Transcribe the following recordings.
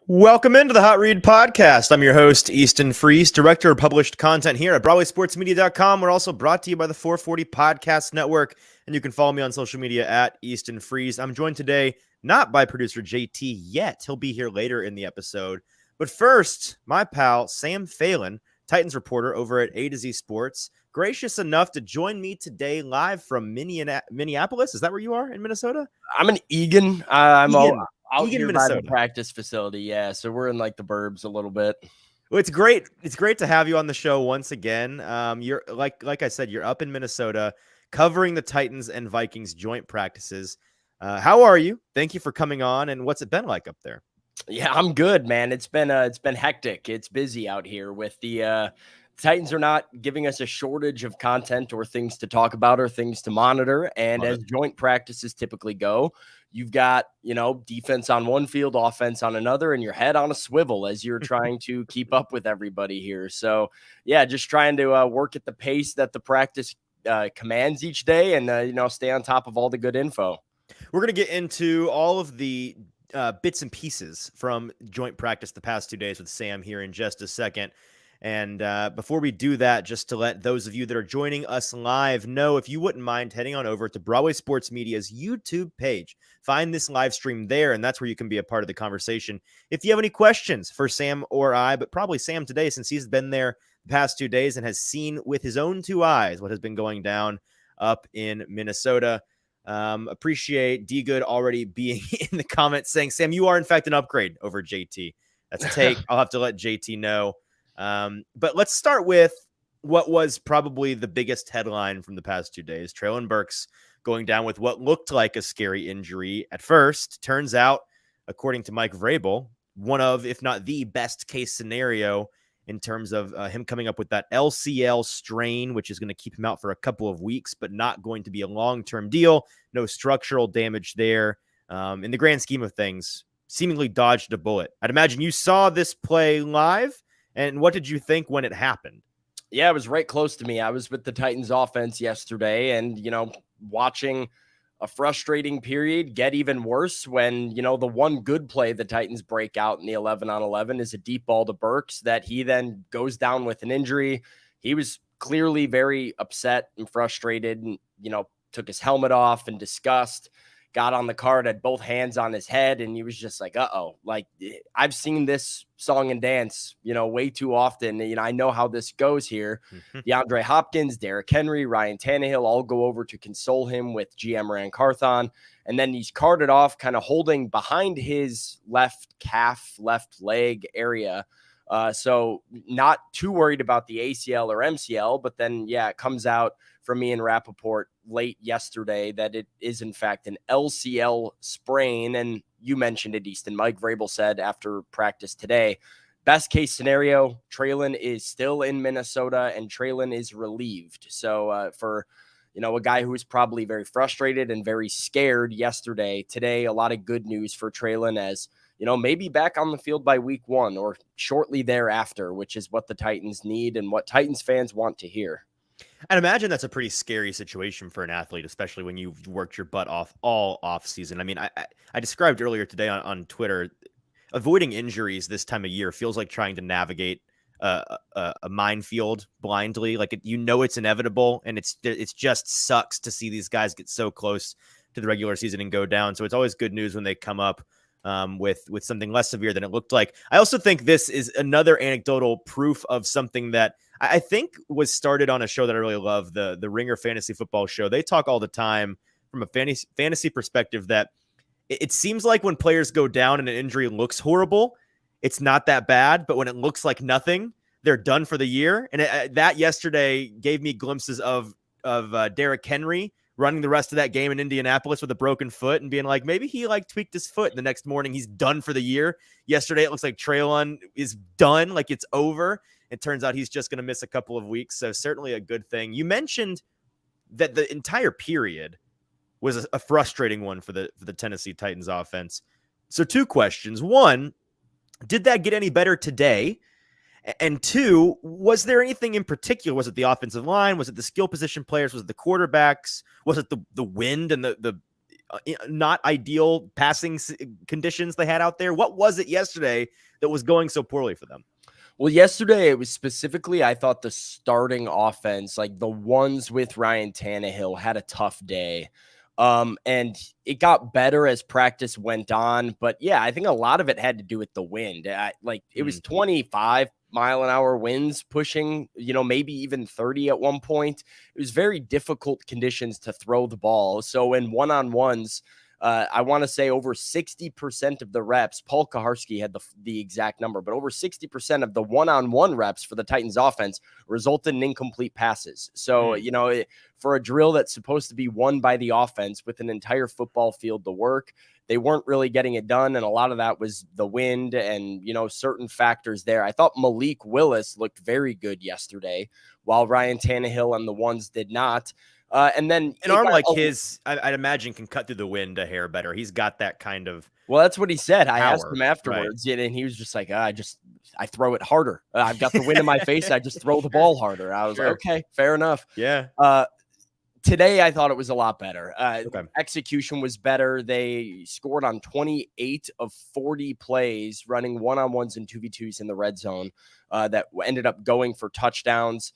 Welcome into the Hot Read Podcast. I'm your host, Easton Freeze, director of published content here at BroadwaySportsMedia.com. We're also brought to you by the 440 Podcast Network, and you can follow me on social media at Easton Freeze. I'm joined today not by producer JT yet. He'll be here later in the episode. But first, my pal, Sam Phelan, Titans reporter over at A to Z Sports, gracious enough to join me today live from Minneapolis. Is that where you are in Minnesota? I'm in Eagan. I'm out Eagan, here by the Minnesota. practice facility. Yeah, so we're in like the burbs a little bit. Well, it's great. It's great to have you on the show once again. You're like I said, you're up in Minnesota covering the Titans and Vikings joint practices. How are you? Thank you for coming on. And what's it been like up there? Yeah, I'm good, man. It's been hectic. It's busy out here with the Titans are not giving us a shortage of content or things to talk about or things to monitor. And Love as it. joint practices typically go, you've got, defense on one field, offense on another, and your head on a swivel as you're trying to keep up with everybody here. So, yeah, just trying to work at the pace that the practice commands each day and, stay on top of all the good info. We're going to get into all of the bits and pieces from joint practice the past 2 days with Sam here in just a second. And before we do that, just to let those of you that are joining us live know, if you wouldn't mind heading on over to Broadway Sports Media's YouTube page, find this live stream there, and that's where you can be a part of the conversation. If you have any questions for Sam or I, but probably Sam today, since he's been there the past 2 days and has seen with his own two eyes what has been going down up in Minnesota. Appreciate D Good already being in the comments saying, Sam, you are in fact an upgrade over JT. That's a take. I'll have to let JT know. But let's start with what was probably the biggest headline from the past 2 days. Treylon Burks going down with what looked like a scary injury at first. Turns out, according to Mike Vrabel, one of, if not the best case scenario in terms of him coming up with that LCL strain, which is going to keep him out for a couple of weeks, but not going to be a long-term deal. No structural damage there. In the grand scheme of things, seemingly dodged a bullet. I'd imagine you saw this play live. And what did you think when it happened? Yeah, it was right close to me. I was with the Titans offense yesterday and, watching a frustrating period get even worse when, the one good play the Titans break out in the 11-on-11 is a deep ball to Burks that he then goes down with an injury. He was clearly very upset and frustrated and, took his helmet off in disgust, got on the cart, had both hands on his head, and he was just like, uh-oh. Like, I've seen this song and dance, way too often. I know how this goes here. DeAndre Hopkins, Derrick Henry, Ryan Tannehill all go over to console him with GM Ran Carthon, and then he's carted off kind of holding behind his left calf, left leg area. So not too worried about the ACL or MCL, but then, yeah, it comes out from Ian Rappaport late yesterday that it is in fact an LCL sprain. And you mentioned it, Easton. Mike Vrabel said after practice today, best case scenario, Treylon is still in Minnesota and Treylon is relieved. So for, a guy who was probably very frustrated and very scared yesterday, today, a lot of good news for Treylon as, maybe back on the field by week 1 or shortly thereafter, which is what the Titans need and what Titans fans want to hear. I'd imagine that's a pretty scary situation for an athlete, especially when you've worked your butt off all off season. I mean, I described earlier today on Twitter, avoiding injuries this time of year feels like trying to navigate a minefield blindly. Like it's inevitable, and it's just sucks to see these guys get so close to the regular season and go down. So it's always good news when they come up with something less severe than it looked like. I also think this is another anecdotal proof of something that I think was started on a show that I really love, the Ringer Fantasy Football Show. They talk all the time from a fantasy perspective that it seems like when players go down and an injury looks horrible, it's not that bad. But when it looks like nothing, they're done for the year. And that yesterday gave me glimpses of Derrick Henry running the rest of that game in Indianapolis with a broken foot and being like, maybe he tweaked his foot. And the next morning he's done for the year. Yesterday, it looks like Treylon is done. Like it's over. It turns out he's just going to miss a couple of weeks. So certainly a good thing. You mentioned that the entire period was a frustrating one for the Tennessee Titans offense. So 2 questions. 1, did that get any better today? And 2, was there anything in particular? Was it the offensive line? Was it the skill position players? Was it the quarterbacks? Was it the wind and the not ideal passing conditions they had out there? What was it yesterday that was going so poorly for them? Well, yesterday it was specifically, I thought the starting offense, like the ones with Ryan Tannehill, had a tough day. And it got better as practice went on. But yeah, I think a lot of it had to do with the wind. Like it was 25-mile-an-hour winds pushing, maybe even 30 at one point. It was very difficult conditions to throw the ball. So in one-on-ones, I want to say over 60% of the reps, Paul Kaharski had the exact number, but over 60% of the one-on-one reps for the Titans offense resulted in incomplete passes. So, for a drill that's supposed to be won by the offense with an entire football field to work, they weren't really getting it done. And a lot of that was the wind and, certain factors there. I thought Malik Willis looked very good yesterday, while Ryan Tannehill and the ones did not. And then an arm like his, I'd imagine, can cut through the wind a hair better. He's got that kind of. Well, that's what he said. I asked power, him afterwards, and he was just like, I throw it harder. I've got the wind in my face. I just throw the ball harder. I was like, okay, fair enough. Yeah. Today, I thought it was a lot better. Okay. Execution was better. They scored on 28 of 40 plays, running one-on-ones and 2v2s in the red zone that ended up going for touchdowns.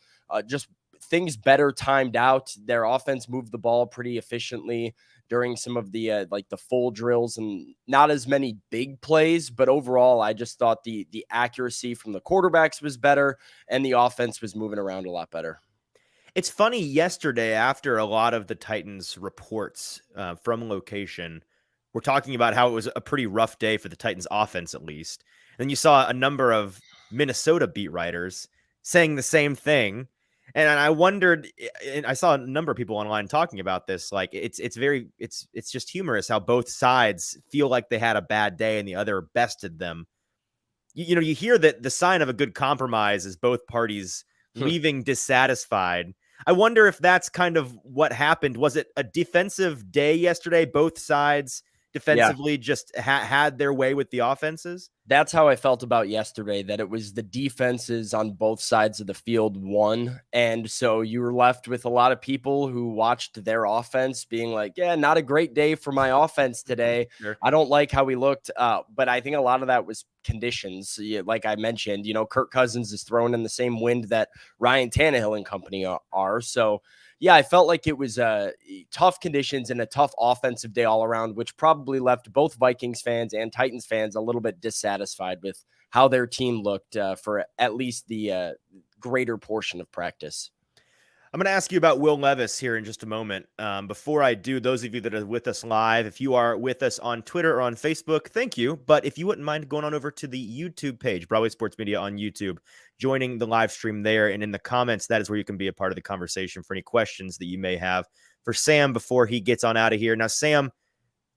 Just things better timed out. Their offense moved the ball pretty efficiently during some of the like the full drills, and not as many big plays, but overall I just thought the accuracy from the quarterbacks was better and the offense was moving around a lot better. It's funny, yesterday, after a lot of the Titans reports from location were talking about how it was a pretty rough day for the Titans offense, at least. And then you saw a number of Minnesota beat writers saying the same thing. And I wondered, and I saw a number of people online talking about this. Like it's just humorous how both sides feel like they had a bad day and the other bested them. You hear that the sign of a good compromise is both parties leaving dissatisfied. I wonder if that's kind of what happened. Was it a defensive day yesterday? Both sides defensively just had their way with the offenses? That's how I felt about yesterday, that it was the defenses on both sides of the field won. And so you were left with a lot of people who watched their offense being like, yeah, not a great day for my offense today. Sure. I don't like how we looked. But I think a lot of that was conditions. Like I mentioned, Kirk Cousins is thrown in the same wind that Ryan Tannehill and company are. So yeah, I felt like it was tough conditions and a tough offensive day all around, which probably left both Vikings fans and Titans fans a little bit dissatisfied with how their team looked for at least the greater portion of practice. I'm going to ask you about Will Levis here in just a moment. Before I do, those of you that are with us live, if you are with us on Twitter or on Facebook, thank you. But if you wouldn't mind going on over to the YouTube page, Broadway Sports Media on YouTube, joining the live stream there, and in the comments, that is where you can be a part of the conversation for any questions that you may have for Sam before he gets on out of here. Now, Sam,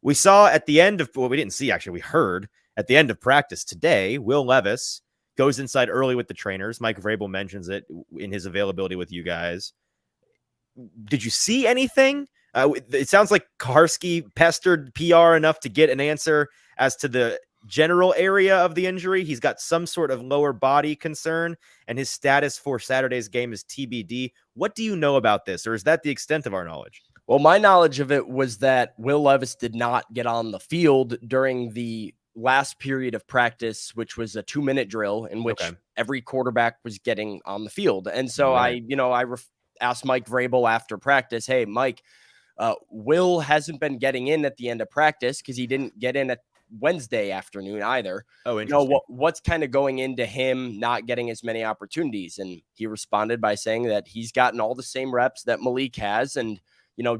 we saw at the end of, well, we didn't see, actually, we heard at the end of practice today, Will Levis goes inside early with the trainers. Mike Vrabel mentions it in his availability with you guys. Did you see anything? It sounds like Kaharski pestered PR enough to get an answer as to the general area of the injury. He's got some sort of lower body concern, and his status for Saturday's game is TBD. What do you know about this, or is that the extent of our knowledge? Well, my knowledge of it was that Will Levis did not get on the field during the last period of practice, which was a 2-minute drill in which every quarterback was getting on the field. And so I asked Mike Vrabel after practice, hey, Mike, Will hasn't been getting in at the end of practice because he didn't get in at Wednesday afternoon either. Oh, interesting. What's kind of going into him not getting as many opportunities? And he responded by saying that he's gotten all the same reps that Malik has and,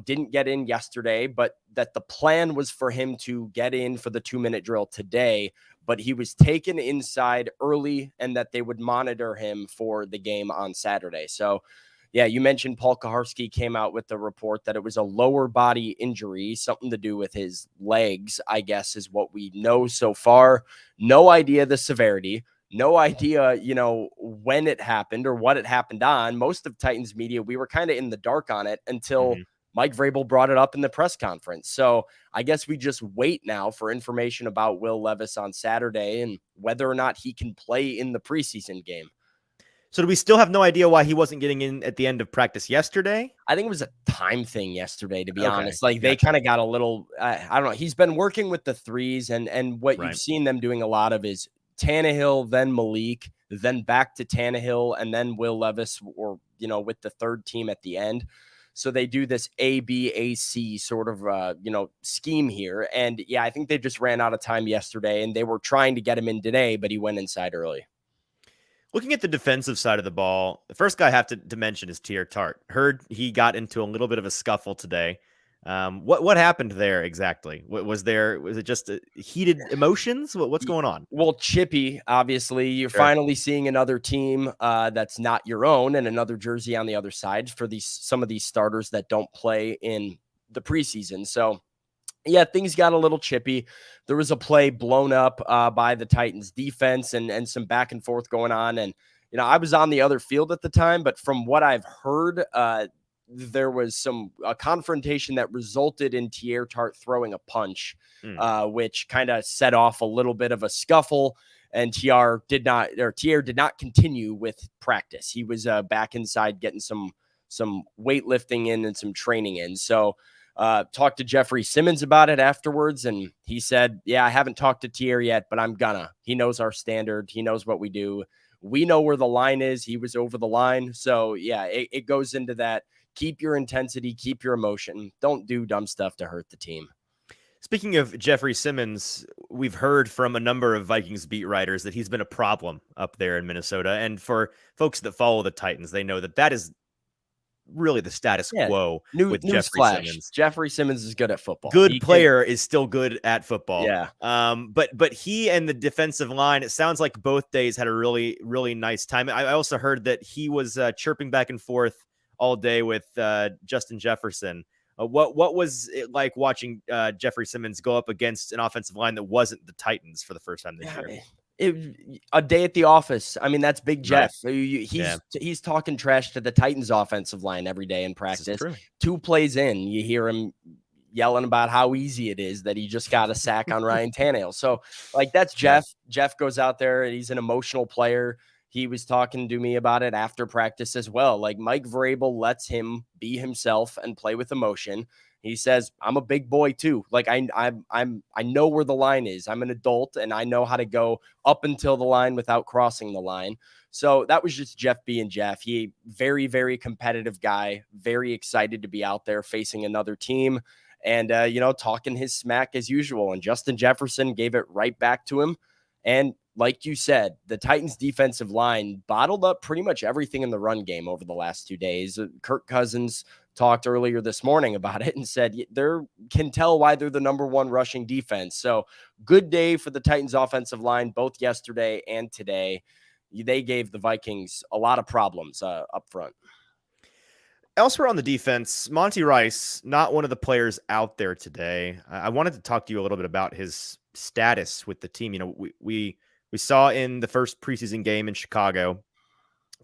didn't get in yesterday, but that the plan was for him to get in for the 2-minute drill today, but he was taken inside early and that they would monitor him for the game on Saturday. So, yeah, you mentioned Paul Kaharski came out with the report that it was a lower body injury, something to do with his legs, I guess, is what we know so far. No idea the severity, no idea, when it happened or what it happened on. Most of Titans media, we were kind of in the dark on it until Mike Vrabel brought it up in the press conference. So I guess we just wait now for information about Will Levis on Saturday and whether or not he can play in the preseason game. So do we still have no idea why he wasn't getting in at the end of practice yesterday? I think it was a time thing yesterday, to be Okay, honest. Like they gotcha. kind of got a little, I don't know. He's been working with the threes, and what you've Right. seen them doing a lot of is Tannehill, then Malik, then back to Tannehill, and then Will Levis, or with the third team at the end. So they do this ABAC sort of scheme here, and yeah, I think they just ran out of time yesterday, and they were trying to get him in today, but he went inside early. Looking at the defensive side of the ball, the first guy I have to mention is Tier Tart. Heard he got into a little bit of a scuffle today. What happened there exactly? Was it just heated emotions? What's going on? Well, Chippy, obviously, you're Sure. finally seeing another team that's not your own, and another jersey on the other side for some of these starters that don't play in the preseason. So yeah, things got a little chippy. There was a play blown up by the Titans defense, and some back and forth going on. And, I was on the other field at the time, but from what I've heard, there was a confrontation that resulted in Tier Tart throwing a punch, Mm. which kind of set off a little bit of a scuffle. And Tier did not continue with practice. He was back inside getting some weightlifting in and some training in. So talked to Jeffrey Simmons about it afterwards, and he said, yeah, I haven't talked to Tier yet, but I'm gonna. He knows our standard. He knows what we do. We know where the line is. He was over the line. So yeah, it goes into that. Keep your intensity, keep your emotion. Don't do dumb stuff to hurt the team. Speaking of Jeffrey Simmons, we've heard from a number of Vikings beat writers that he's been a problem up there in Minnesota. And for folks that follow the Titans, they know that is really the status Yeah. quo with News Jeffrey flash. Simmons. Jeffrey Simmons is good at football. Good player is still good at football. Yeah. But he and the defensive line, it sounds like both days had a really, really nice time. I also heard that he was chirping back and forth all day with Justin Jefferson. What was it like watching Jeffrey Simmons go up against an offensive line that wasn't the Titans for the first time this year? A day at the office. I mean, that's Big Jeff. Right. He's talking trash to the Titans offensive line every day in practice. 2 plays in, you hear him yelling about how easy it is that he just got a sack on Ryan Tannehill. So, like, that's Jeff. Yeah. Jeff goes out there, and he's an emotional player. He was talking to me about it after practice as well. Like, Mike Vrabel lets him be himself and play with emotion. He says, I'm a big boy too. Like I know where the line is. I'm an adult and I know how to go up until the line without crossing the line. So that was just Jeff being Jeff. He very, very competitive guy, very excited to be out there facing another team and, talking his smack as usual. And Justin Jefferson gave it right back to him. And like you said, the Titans defensive line bottled up pretty much everything in the run game over the last 2 days. Kirk Cousins talked earlier this morning about it and said they can tell why they're the number 1 rushing defense. So good day for the Titans offensive line, both yesterday and today. They gave the Vikings a lot of problems up front. Elsewhere on the defense, Monty Rice, not one of the players out there today. I wanted to talk to you a little bit about his status with the team. We saw in the first preseason game in Chicago,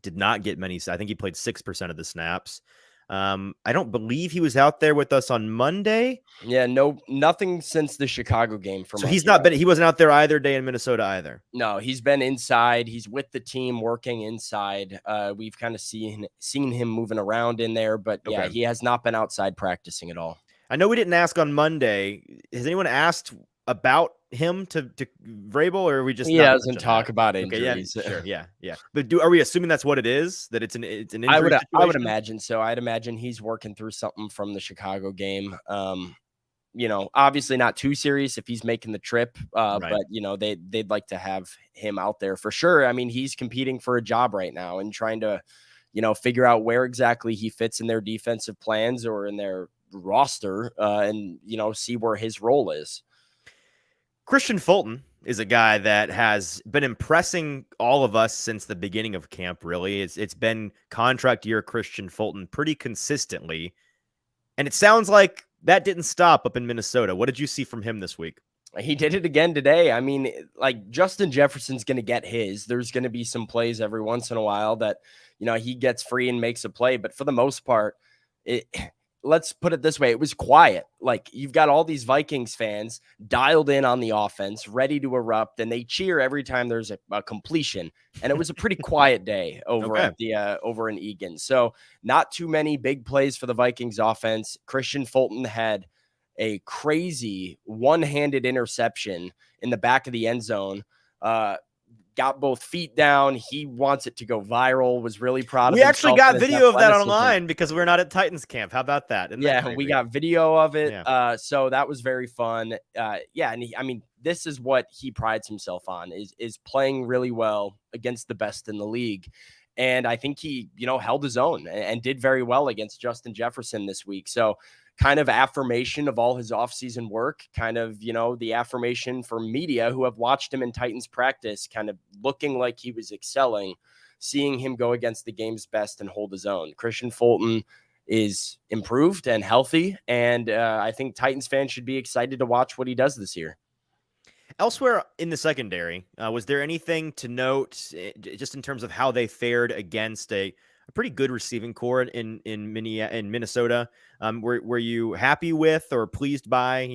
did not get many. I think he played 6% of the snaps. I don't believe he was out there with us on Monday. Yeah, nothing since the Chicago game. So he's not been. He wasn't out there either day in Minnesota either. No, he's been inside. He's with the team working inside. We've kind of seen him moving around in there, but yeah, he has not been outside practicing at all. I know we didn't ask on Monday. Has anyone asked about him to Vrabel, or are we just he doesn't talk about injuries? Okay, yeah. But are we assuming that's what it is? That it's an injury? I would imagine so. I'd imagine he's working through something from the Chicago game. Obviously not too serious if he's making the trip, right. But they'd like to have him out there for sure. I mean, he's competing for a job right now and trying to, figure out where exactly he fits in their defensive plans or in their roster, and see where his role is. Christian Fulton is a guy that has been impressing all of us since the beginning of camp, really. It's been contract year Christian Fulton pretty consistently. And it sounds like that didn't stop up in Minnesota. What did you see from him this week? He did it again today. I mean, like Justin Jefferson's going to get his. There's going to be some plays every once in a while that, he gets free and makes a play. But for the most part, let's put it this way. It was quiet. Like, you've got all these Vikings fans dialed in on the offense, ready to erupt, and they cheer every time there's a completion. And it was a pretty quiet day over Okay. at the over in Egan. So not too many big plays for the Vikings offense. Christian Fulton had a crazy one-handed interception in the back of the end zone. Got both feet down. He wants it to go viral, was really proud of We actually himself got and his video of that athleticism. online because we're not at Titans camp. How about that? Isn't that Yeah, we crazy? got video of it. Yeah. So that was very fun. Yeah, and I mean, this is what he prides himself on is playing really well against the best in the league. And I think he, held his own and did very well against Justin Jefferson this week. So kind of affirmation of all his offseason work, kind of, the affirmation for media who have watched him in Titans practice, kind of looking like he was excelling, seeing him go against the game's best and hold his own. Christian Fulton is improved and healthy, and I think Titans fans should be excited to watch what he does this year. Elsewhere in the secondary, was there anything to note just in terms of how they fared against a pretty good receiving core in Minnesota? Were you happy with or pleased by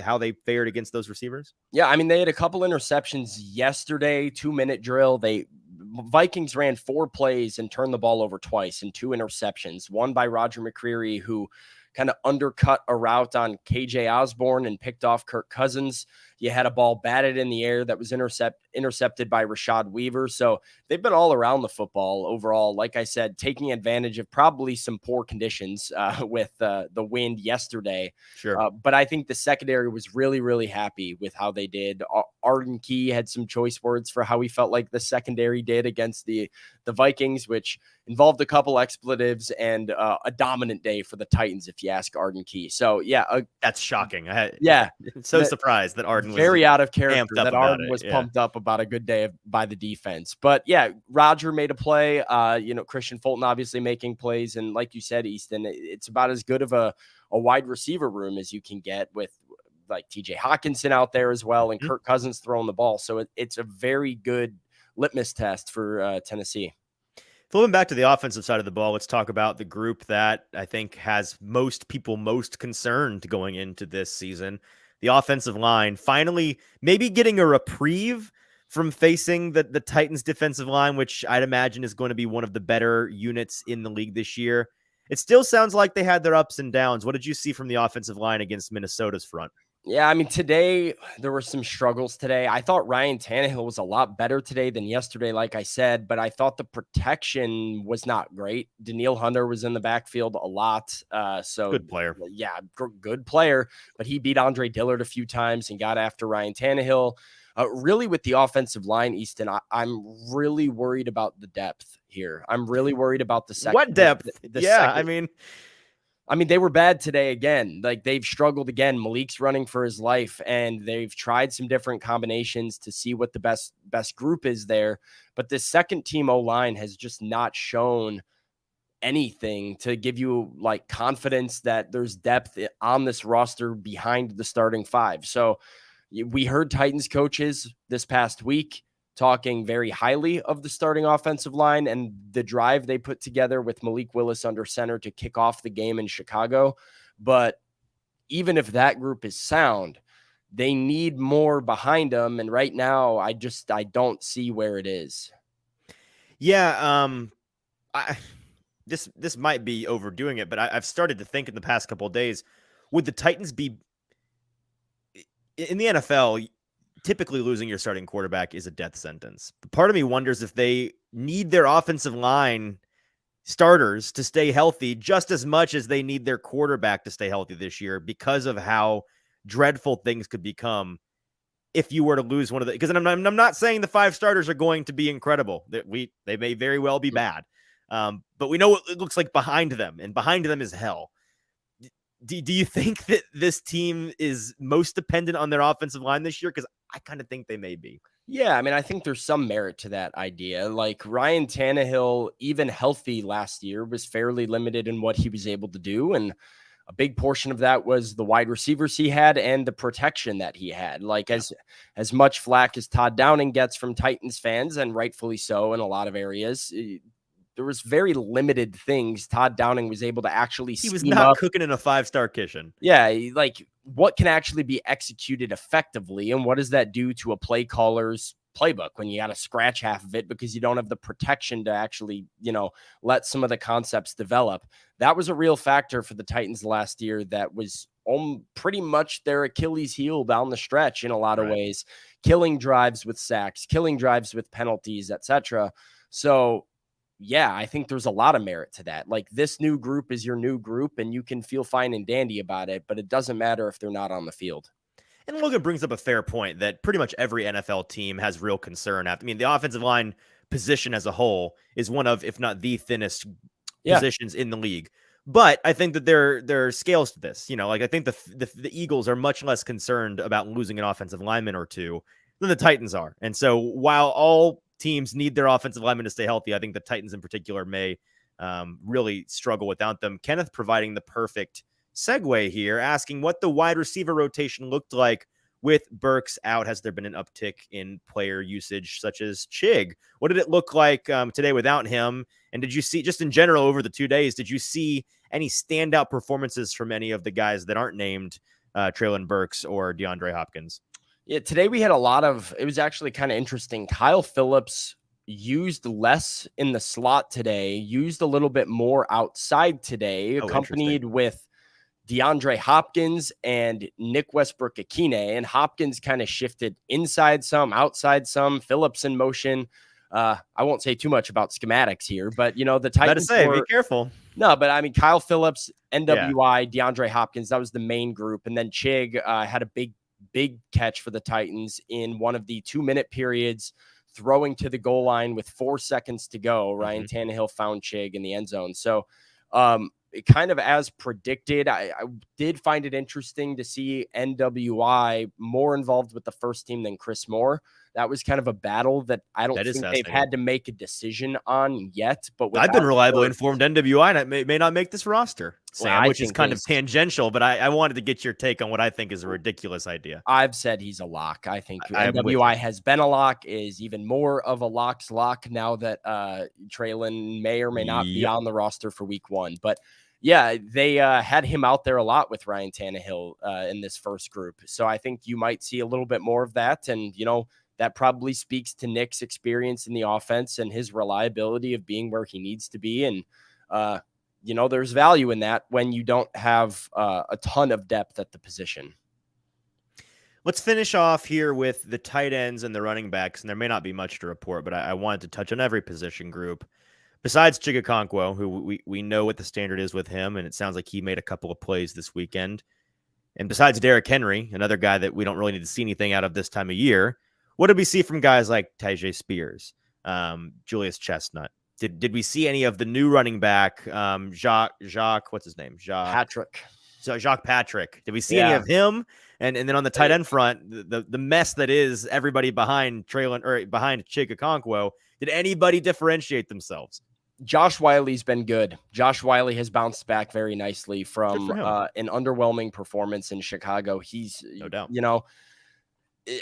how they fared against those receivers? Yeah, I mean, they had a couple interceptions yesterday, 2-minute drill. Vikings ran 4 plays and turned the ball over twice and 2 interceptions. One by Roger McCreary, who kind of undercut a route on KJ Osborne and picked off Kirk Cousins. You had a ball batted in the air that was intercepted by Rashad Weaver. So they've been all around the football overall. Like I said, taking advantage of probably some poor conditions with the wind yesterday. Sure. But I think the secondary was really, really happy with how they did. Arden Key had some choice words for how he felt like the secondary did against the Vikings, which involved a couple expletives and a dominant day for the Titans, if you ask Arden Key. So, yeah. That's shocking. Yeah. So surprised that Arden was very out of character, that Arden was pumped up about a good day by the defense. But, yeah, Roger made a play. Christian Fulton obviously making plays. And like you said, Easton, it's about as good of a wide receiver room as you can get with like TJ Hawkinson out there as well and Kirk Cousins throwing the ball. So it's a very good litmus test for Tennessee. Flipping back to the offensive side of the ball, let's talk about the group that I think has most people most concerned going into this season. The offensive line finally maybe getting a reprieve from facing the Titans defensive line, which I'd imagine is going to be one of the better units in the league this year. It still sounds like they had their ups and downs. What did you see from the offensive line against Minnesota's front? Yeah, I mean, today there were some struggles today. I thought Ryan Tannehill was a lot better today than yesterday, like I said, but I thought the protection was not great. Daniil Hunter was in the backfield a lot. So good player. Yeah, good player, but he beat Andre Dillard a few times and got after Ryan Tannehill. Really, with the offensive line, Easton, I'm really worried about the depth here. I'm really worried about the second. What depth? Second. I mean, they were bad today again. Like, they've struggled again. Malik's running for his life, and they've tried some different combinations to see what the best group is there. But this second team O-line has just not shown anything to give you like confidence that there's depth on this roster behind the starting 5. So we heard Titans coaches this past week talking very highly of the starting offensive line and the drive they put together with Malik Willis under center to kick off the game in Chicago. But even if that group is sound, they need more behind them. And right now, I don't see where it is. Yeah. This might be overdoing it, but I've started to think in the past couple of days, would the Titans be in the NFL? Typically losing your starting quarterback is a death sentence. But part of me wonders if they need their offensive line starters to stay healthy just as much as they need their quarterback to stay healthy this year, because of how dreadful things could become if you were to lose one of the, because I'm not saying the 5 starters are going to be incredible. They may very well be bad. But we know what it looks like behind them, and behind them is hell. Do you think that this team is most dependent on their offensive line this year? Because I kind of think they may be. Yeah, I mean, I think there's some merit to that idea. Like, Ryan Tannehill, even healthy last year, was fairly limited in what he was able to do. And a big portion of that was the wide receivers he had and the protection that he had. Like, as much flack as Todd Downing gets from Titans fans, and rightfully so in a lot of areas, there was very limited things Todd Downing was able to actually He was scheme not up. cooking in a 5-star kitchen. Yeah, like what can actually be executed effectively, and what does that do to a play caller's playbook when you got to scratch half of it because you don't have the protection to actually, let some of the concepts develop. That was a real factor for the Titans last year. That was pretty much their Achilles heel down the stretch in a lot of ways, killing drives with sacks, killing drives with penalties, etc. So yeah, I think there's a lot of merit to that. Like, this new group is your new group and you can feel fine and dandy about it, but it doesn't matter if they're not on the field. And Logan brings up a fair point that pretty much every NFL team has real concern. I mean, the offensive line position as a whole is one of, if not the thinnest positions in the league. But I think that there are scales to this. Like, I think the Eagles are much less concerned about losing an offensive lineman or two than the Titans are. And so while all teams need their offensive linemen to stay healthy, I think the Titans in particular may really struggle without them. Kenneth providing the perfect segue here, asking what the wide receiver rotation looked like with Burks out. Has there been an uptick in player usage such as Chig? What did it look like today without him? And did you see, just in general over the 2 days, did you see any standout performances from any of the guys that aren't named Treylon Burks or DeAndre Hopkins? Yeah, today we had it was actually kind of interesting. Kyle Phillips used less in the slot today, used a little bit more outside today, accompanied with DeAndre Hopkins and Nick Westbrook-Akine. And Hopkins kind of shifted inside some, outside some, Phillips in motion. I won't say too much about schematics here, but the Titans be careful. No, but I mean, Kyle Phillips, NWI, DeAndre Hopkins, that was the main group. And then Chig had a big catch for the Titans in one of the 2-minute periods, throwing to the goal line with 4 seconds to go. Ryan Tannehill found Chig in the end zone. So kind of as predicted, I did find it interesting to see NWI more involved with the first team than Chris Moore. That was kind of a battle that I don't think they've had to make a decision on yet. But I've been reliably informed NWI may not make this roster, Sam, which is kind of tangential, but I wanted to get your take on what I think is a ridiculous idea. I've said he's a lock. I think NWI has been a lock, is even more of a lock's lock now that Treylon may or may not be on the roster for week 1. But yeah, they had him out there a lot with Ryan Tannehill in this first group. So I think you might see a little bit more of that. And, that probably speaks to Nick's experience in the offense and his reliability of being where he needs to be. And, there's value in that when you don't have a ton of depth at the position. Let's finish off here with the tight ends and the running backs. And there may not be much to report, but I wanted to touch on every position group. Besides Chigakonkwo, who we know what the standard is with him, and it sounds like he made a couple of plays this weekend. And besides Derrick Henry, another guy that we don't really need to see anything out of this time of year, what did we see from guys like Tyjae Spears, Julius Chestnut? Did we see any of the new running back, Jacques, what's his name? Patrick. So Jacques Patrick. Did we see any of him? And then on the tight end front, the mess that is everybody behind Treylon or behind Chigakonkwo, did anybody differentiate themselves? Josh Wiley's been good. Josh Wiley has bounced back very nicely from an underwhelming performance in Chicago. He's, no doubt,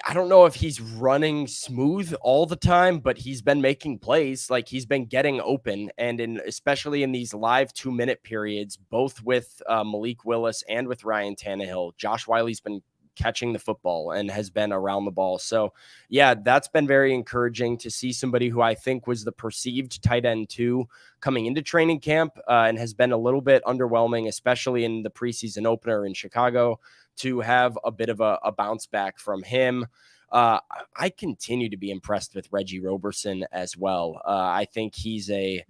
I don't know if he's running smooth all the time, but he's been making plays. Like, he's been getting open, and especially in these live 2-minute periods, both with Malik Willis and with Ryan Tannehill, Josh Wiley's been catching the football and has been around the ball. So yeah, that's been very encouraging to see somebody who I think was the perceived tight end 2 coming into training camp and has been a little bit underwhelming, especially in the preseason opener in Chicago, to have a bit of a bounce back from him. I continue to be impressed with Reggie Roberson as well. I think he's a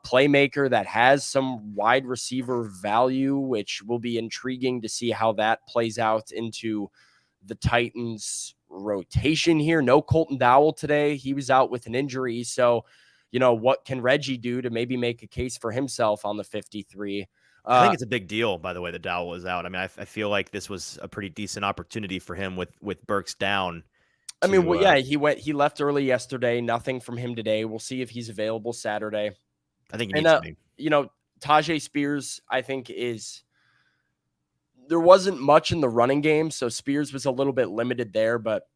playmaker that has some wide receiver value, which will be intriguing to see how that plays out into the Titans rotation here. No Colton Dowell today. He was out with an injury. So, what can Reggie do to maybe make a case for himself on the 53? I think it's a big deal, by the way, that Dowell was out. I mean, I feel like this was a pretty decent opportunity for him with Burks down. He left early yesterday. Nothing from him today. We'll see if he's available Saturday. I think he needs to be. Tyjae Spears, I think, there wasn't much in the running game, so Spears was a little bit limited there, but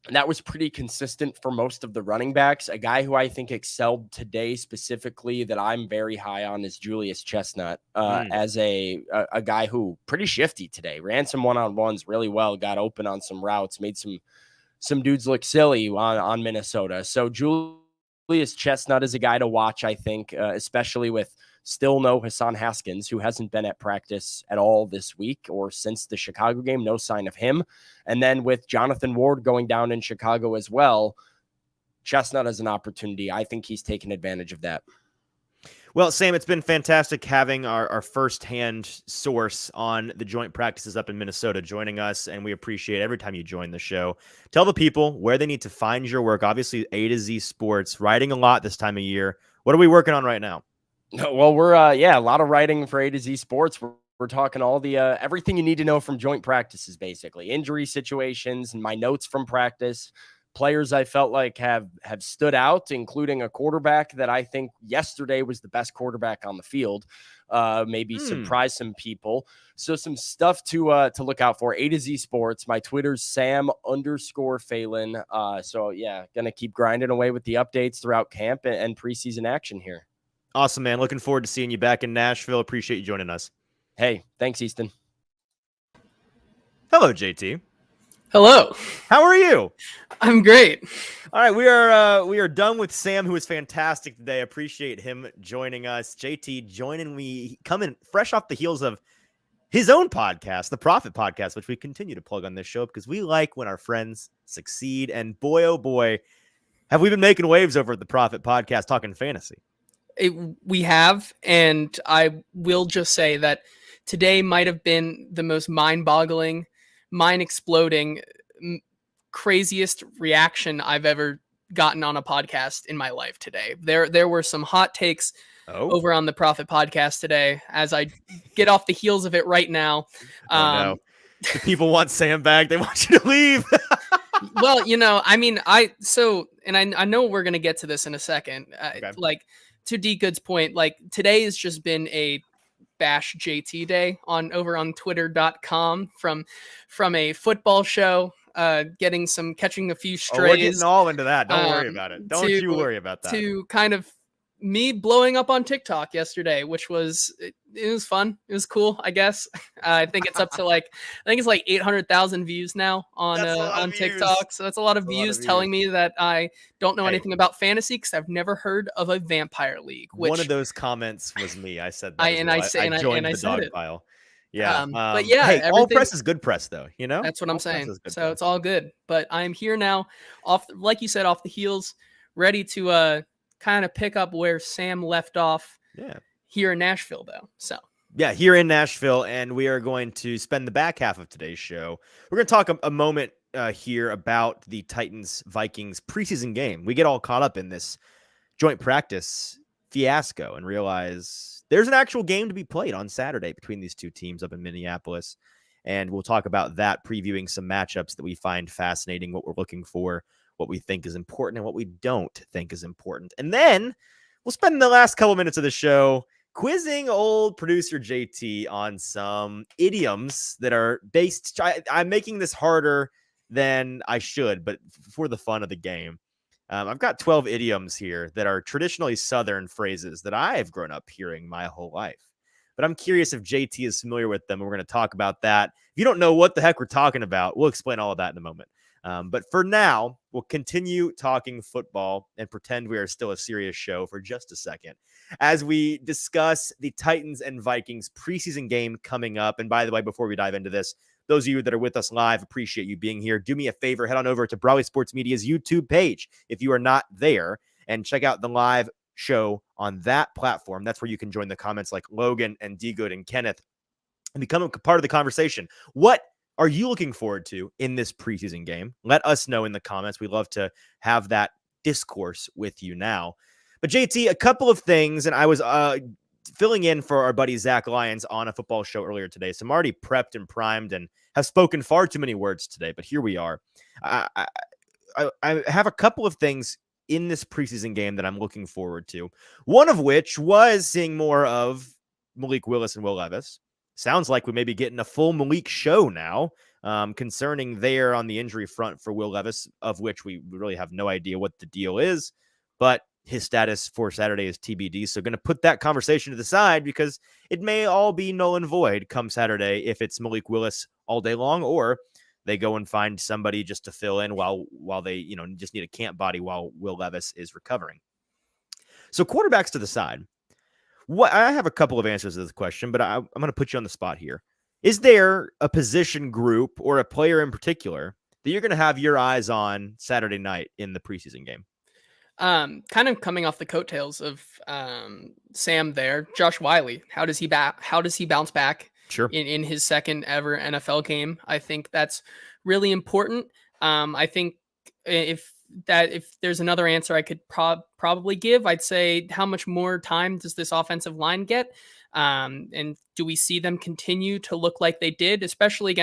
And that was pretty consistent for most of the running backs. A guy who I think excelled today specifically that I'm very high on is Julius Chestnut, as a guy who pretty shifty today, ran some one-on-ones really well, got open on some routes, made some dudes look silly on Minnesota. So Julius Chestnut is a guy to watch, I think, especially with still no Hassan Haskins, who hasn't been at practice at all this week or since the Chicago game. No sign of him. And then with Jonathan Ward going down in Chicago as well, Chestnut has an opportunity. I think he's taken advantage of that. Well, Sam, it's been fantastic having our firsthand source on the joint practices up in Minnesota joining us, and we appreciate every time you join the show. Tell the people where they need to find your work. Obviously, A to Z Sports, writing a lot this time of year. What are we working on right now? Well, we're a lot of writing for A to Z Sports. We're talking all the everything you need to know from joint practices, basically injury situations and my notes from practice. Players I felt like have stood out, including a quarterback that I think yesterday was the best quarterback on the field. Maybe surprise some people. So some stuff to look out for. A to Z Sports. My Twitter's Sam_Phelan. So yeah, gonna keep grinding away with the updates throughout camp and preseason action here. Awesome, man. Looking forward to seeing you back in Nashville. Appreciate you joining us. Hey, thanks, Easton. Hello, JT. Hello. How are you? I'm great. All right, we are done with Sam, who was fantastic today. Appreciate him joining us. JT joining me, coming fresh off the heels of his own podcast, the Profit Podcast, which we continue to plug on this show because we like when our friends succeed. And boy, oh boy, have we been making waves over at the Profit Podcast talking fantasy. We have, and I will just say that today might have been the most mind-boggling, mind-exploding, craziest reaction I've ever gotten on a podcast in my life today. There were some hot takes over on the Profit Podcast today as I get off the heels of it right now. No. The people want Sam back. They want you to leave. Well, I mean, I know we're going to get to this in a second. Okay. Like, to D Good's point, like today has just been a bash JT day over on twitter.com from a football show, catching a few strays. We're getting all into that. Don't worry about it. Don't you worry about that. To kind of me blowing up on TikTok yesterday, which was, it was fun. It was cool, I guess. I think it's up to like 800,000 views now on TikTok. So that's a lot of views telling me that I don't know anything about fantasy because I've never heard of a vampire league. One of those comments was me. I said that. I joined the dog pile. Yeah. But yeah, hey, all press is good press though. That's what I'm saying. So it's all good, but I'm here now like you said, off the heels, ready to, kind of pick up where Sam left off here in Nashville, though. So, yeah, here in Nashville, and we are going to spend the back half of today's show. We're going to talk a moment here about the Titans-Vikings preseason game. We get all caught up in this joint practice fiasco and realize there's an actual game to be played on Saturday between these two teams up in Minneapolis, and we'll talk about that, previewing some matchups that we find fascinating, what we're looking for, what we think is important and what we don't think is important. And then we'll spend the last couple minutes of the show quizzing old producer JT on some idioms that are based. I'm making this harder than I should, but for the fun of the game. I've got 12 idioms here that are traditionally Southern phrases that I've grown up hearing my whole life. But I'm curious if JT is familiar with them, and we're going to talk about that. If you don't know what the heck we're talking about, we'll explain all of that in a moment. But for now, we'll continue talking football and pretend we are still a serious show for just a second as we discuss the Titans and Vikings preseason game coming up. And by the way, before we dive into this, those of you that are with us live, appreciate you being here. Do me a favor, head on over to Broadway Sports Media's YouTube page if you are not there, and check out the live show on that platform. That's where you can join the comments like Logan and D Good and Kenneth and become a part of the conversation. What are you looking forward to in this preseason game? Let us know in the comments. We love to have that discourse with you now. But JT, a couple of things, and I was filling in for our buddy Zach Lyons on a football show earlier today. So I'm already prepped and primed and have spoken far too many words today, but here we are. I have a couple of things in this preseason game that I'm looking forward to. One of which was seeing more of Malik Willis and Will Levis. Sounds like we may be getting a full Malik show now. concerning there on the injury front for Will Levis, of which we really have no idea what the deal is, but his status for Saturday is TBD. So going to put that conversation to the side because it may all be null and void come Saturday if it's Malik Willis all day long, or they go and find somebody just to fill in while they, just need a camp body while Will Levis is recovering. So quarterbacks to the side. I have a couple of answers to this question, but I'm going to put you on the spot here. Is there a position group or a player in particular that you're going to have your eyes on Saturday night in the preseason game? Kind of coming off the coattails of Sam there, Josh Wiley. How does he bounce back? Sure. In his second ever NFL game? I think that's really important. I think if there's another answer I could probably give, I'd say how much more time does this offensive line get? And do we see them continue to look like they did, especially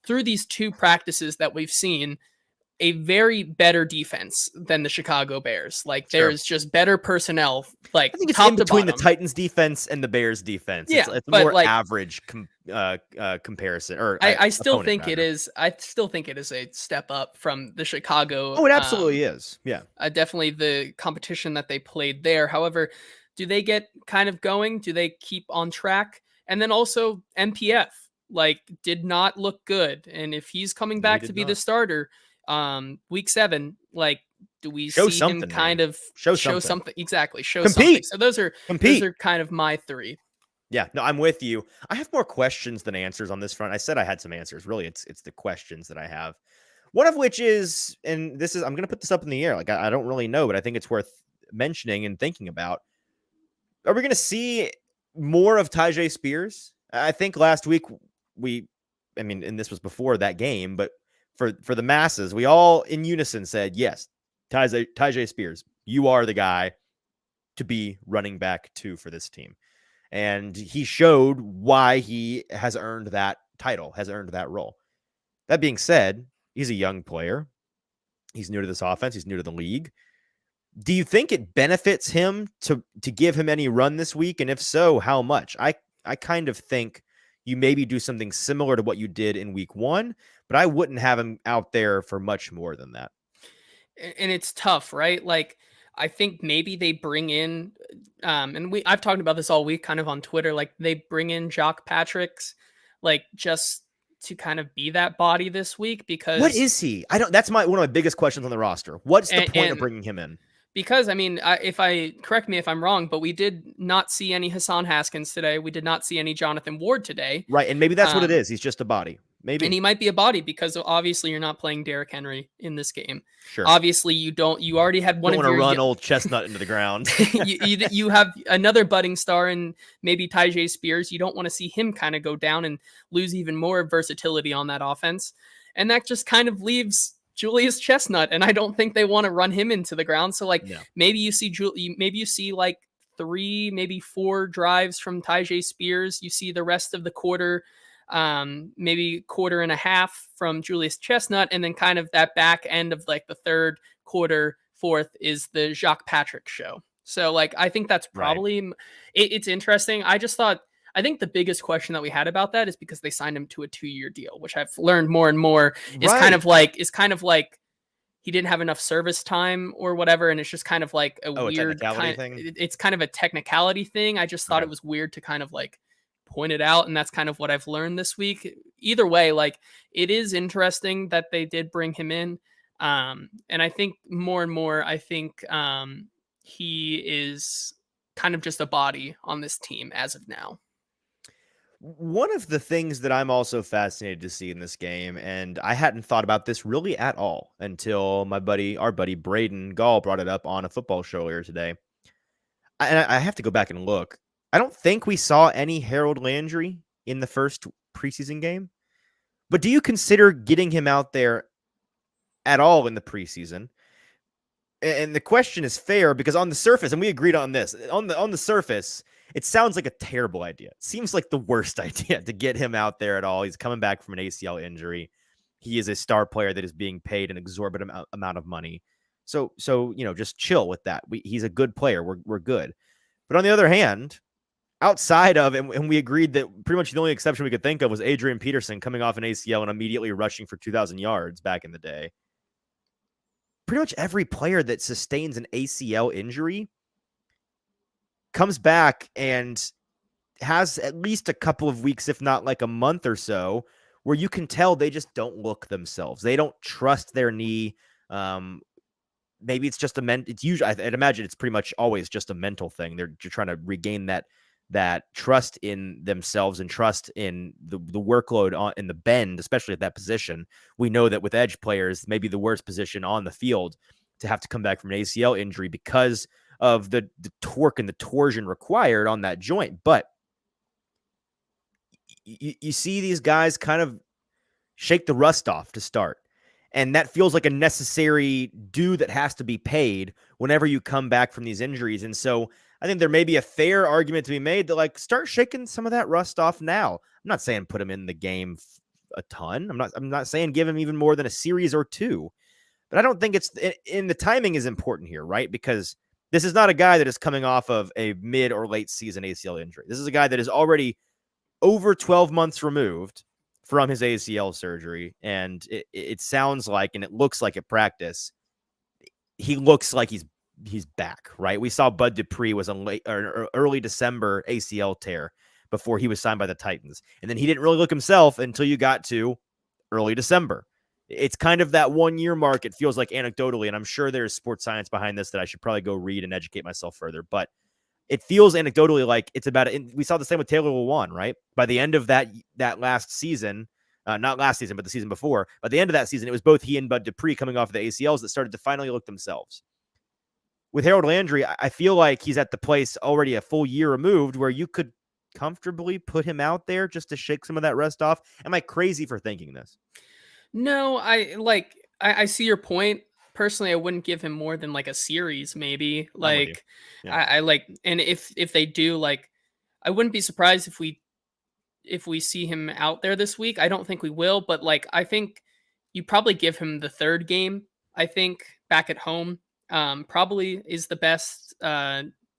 through these two practices that we've seen, a very better defense than the Chicago Bears. Like there's just better personnel. Like I think it's top in between to the Titans defense and the Bears defense. Yeah, it's a but more average comparison. Or I still think it is. I still think it is a step up from the Chicago. Oh, it absolutely is. Yeah, definitely the competition that they played there. However, do they get kind of going? Do they keep on track? And then also MPF did not look good. And if he's coming back to be the starter, week 7, do we see him kind of show something? Exactly. Compete. Something. So those are kind of my 3. Yeah, no, I'm with you. I have more questions than answers on this front. I said I had some answers. Really, it's the questions that I have. One of which is, and this is, I'm going to put this up in the air. I don't really know, but I think it's worth mentioning and thinking about. Are we going to see more of Tyjae Spears? I think last week and this was before that game, but for the masses, we all in unison said, yes, Tyjae Spears, you are the guy to be running back 2 for this team. And he showed why he has earned that title, has earned that role. That being said, he's a young player. He's new to this offense. He's new to the league. Do you think it benefits him to give him any run this week? And if so, how much? I kind of think you maybe do something similar to what you did in week 1, but I wouldn't have him out there for much more than that. And it's tough, right? I think maybe they bring in, and I've talked about this all week kind of on Twitter, they bring in Jock Patrick's, just to kind of be that body this week because... What is he? That's one of my biggest questions on the roster. What's the point of bringing him in? Because, correct me if I'm wrong, but we did not see any Hassan Haskins today. We did not see any Jonathan Ward today. Right, and maybe that's what it is. He's just a body. Maybe. And he might be a body because obviously you're not playing Derrick Henry in this game. Sure. Obviously you already had one of your... want to run old Chestnut into the ground. you have another budding star in maybe Tyjae Spears. You don't want to see him kind of go down and lose even more versatility on that offense. And that just kind of leaves Julius Chestnut, and I don't think they want to run him into the ground. So maybe you see 3, maybe 4 drives from Tyjae Spears. You see the rest of the quarter, maybe quarter and a half from Julius Chestnut, and then kind of that back end of the third quarter, fourth is the Jacques Patrick show. So I think that's probably it's interesting. I think the biggest question that we had about that is because they signed him to a 2-year deal, which I've learned more and more is kind of like he didn't have enough service time or whatever. And it's just kind of like a weird thing. It's kind of a technicality thing. I just thought it was weird to kind of point it out. And that's kind of what I've learned this week. Either way, it is interesting that they did bring him in. And I think more and more, he is kind of just a body on this team as of now. One of the things that I'm also fascinated to see in this game, and I hadn't thought about this really at all until our buddy Braden Gall brought it up on a football show earlier today. I have to go back and look. I don't think we saw any Harold Landry in the first preseason game, but do you consider getting him out there at all in the preseason? And the question is fair because on the surface, and we agreed on this, on the surface, it sounds like a terrible idea. It seems like the worst idea to get him out there at all. He's coming back from an ACL injury. He is a star player that is being paid an exorbitant amount of money. So just chill with that. He's a good player. We're good. But on the other hand, outside of, and we agreed that pretty much the only exception we could think of was Adrian Peterson coming off an ACL and immediately rushing for 2,000 yards back in the day. Pretty much every player that sustains an ACL injury comes back and has at least a couple of weeks, if not like a month or so, where you can tell they just don't look themselves. They don't trust their knee. Maybe it's just it's usually, I'd imagine it's pretty much always just a mental thing. They're trying to regain that trust in themselves and trust in the workload in the bend, especially at that position. We know that with edge players, maybe the worst position on the field to have to come back from an ACL injury because of the torque and the torsion required on that joint. But you see these guys kind of shake the rust off to start. And that feels like a necessary due that has to be paid whenever you come back from these injuries. And so I think there may be a fair argument to be made that, like, start shaking some of that rust off now. I'm not saying put him in the game a ton. I'm not saying give him even more than a series or two. But I don't think it's in the timing is important here, right? Because this is not a guy that is coming off of a mid or late season ACL injury. This is a guy that is already over 12 months removed from his ACL surgery. And it sounds like, and it looks like at practice, he looks like he's back, right? We saw Bud Dupree was a late or early December ACL tear before he was signed by the Titans. And then he didn't really look himself until you got to early December. It's kind of that 1 year mark. It feels like anecdotally, and I'm sure there's sports science behind this that I should probably go read and educate myself further, but it feels anecdotally like it's about it. We saw the same with Taylor Lewan, right? By the end of that last season, not last season, but the season before, by the end of that season, it was both he and Bud Dupree coming off of the ACLs that started to finally look themselves. With Harold Landry, I feel like he's at the place already a full year removed where you could comfortably put him out there just to shake some of that rust off. Am I crazy for thinking this? No, I see your point. Personally, I wouldn't give him more than like a series, maybe. I'm with you. Like Yeah. I like, and if they do, like, I wouldn't be surprised if we see him out there this week. I don't think we will, but like I think you probably give him the third game. I think back at home probably is the best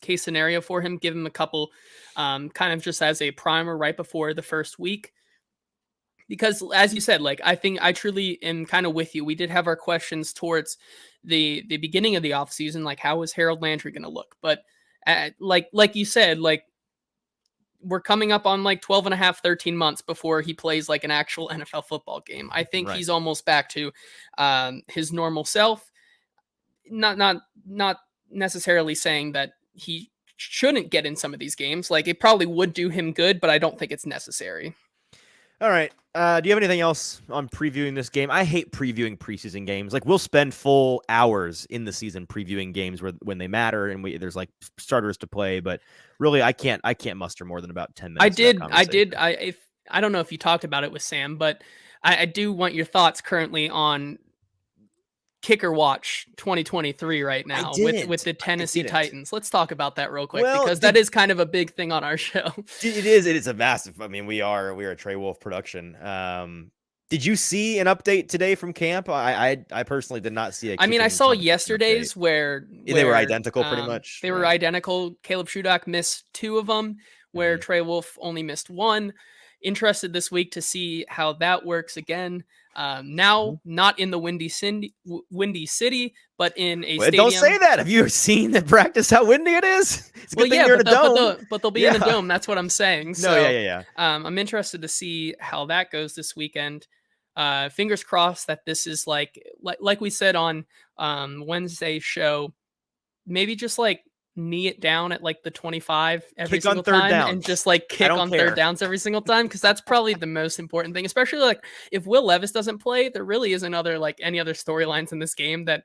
case scenario for him. Give him a couple, kind of just as a primer right before the first week. Because as you said, like I think I truly am kind of with you. We did have our questions towards the beginning of the offseason, like how is Harold Landry going to look? But like you said, like we're coming up on like 12 and a half, 13 months before he plays like an actual NFL football game. I think Right. he's almost back to his normal self. Not necessarily saying that he shouldn't get in some of these games. Like it probably would do him good, but I don't think it's necessary. All right. Do you have anything else on previewing this game? I hate previewing preseason games. Like we'll spend full hours in the season previewing games when they matter and there's like starters to play, but really I can't muster more than about 10 minutes. I don't know if you talked about it with Sam, but I do want your thoughts currently on Kicker Watch 2023 right now with the Tennessee Titans. Let's talk about that real quick because that is kind of a big thing on our show. It is a massive. I mean, we are a Trey Wolf production. Did you see an update today from camp? I personally did not see. I saw yesterday's where they were identical, pretty much. They were identical. Caleb Shudak missed 2 of them, where Trey Wolf only missed 1. Interested this week to see how that works again. Now, not in the Windy City, but in a stadium. Don't say that. Have you seen the practice how windy it is? It's a good thing you're in a dome. But they'll be in a dome. That's what I'm saying. So, yeah. I'm interested to see how that goes this weekend. Fingers crossed that this is like we said on Wednesday's show, maybe just like knee it down at like the 25 every single time and just like kick on third downs every single time, because that's probably the most important thing, especially like if Will Levis doesn't play. There really isn't any other storylines in this game that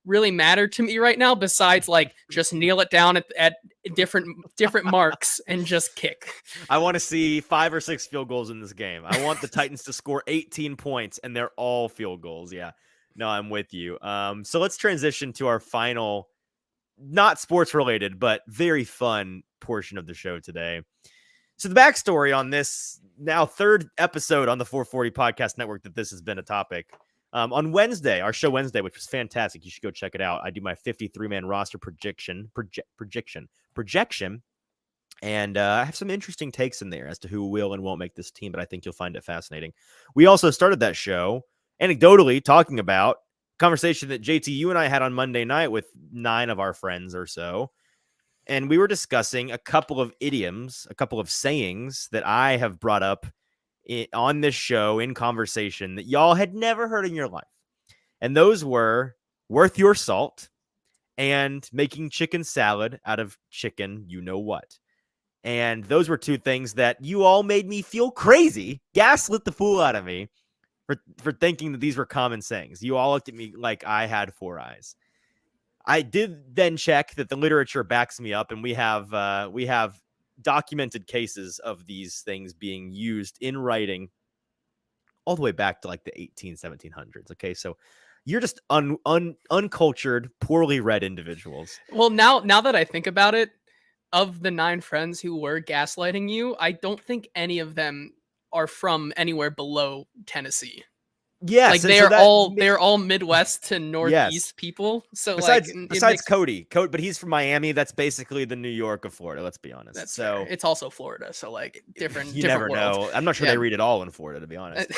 really matter to me right now besides like just kneel it down at different marks and just kick. I want to see 5 or 6 field goals in this game. I want the Titans to score 18 points and they're all field goals. Yeah, no, I'm with you. So let's transition to our final, not sports related, but very fun portion of the show today. So the backstory on this now 3rd episode on the 440 Podcast Network that this has been a topic. On Wednesday, our show Wednesday, which was fantastic. You should go check it out. I do my 53-man roster projection. And I have some interesting takes in there as to who will and won't make this team, but I think you'll find it fascinating. We also started that show anecdotally talking about conversation that JT, you and I had on Monday night with 9 of our friends or so. And we were discussing a couple of idioms, a couple of sayings that I have brought up on this show in conversation that y'all had never heard in your life. And those were worth your salt and making chicken salad out of chicken, you know what. And those were 2 things that you all made me feel crazy, gaslit the fool out of me for thinking that these were common sayings. You all looked at me like I had 4 eyes. I did then check that the literature backs me up, and we have documented cases of these things being used in writing all the way back to like the 1700s. Okay, so you're just uncultured, poorly read individuals. Well, now that I think about it, of the 9 friends who were gaslighting you, I don't think any of them are from anywhere below Tennessee. Yes, like they're all Midwest to Northeast people. So besides Cody, but he's from Miami. That's basically the New York of Florida. Let's be honest. That's so fair. It's also Florida. So like different. You different never world. know. I'm not sure Yeah. they read it all in Florida, to be honest.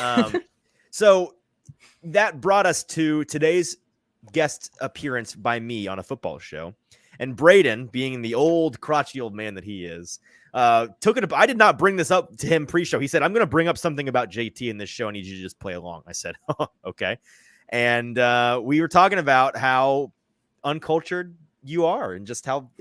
So that brought us to today's guest appearance by me on a football show. And Braden, being the crotchety old man that he is, took it. I did not bring this up to him pre-show. He said, "I'm going to bring up something about JT in this show. I need you to just play along." I said, "Oh, okay." And we were talking about how uncultured you are, and just how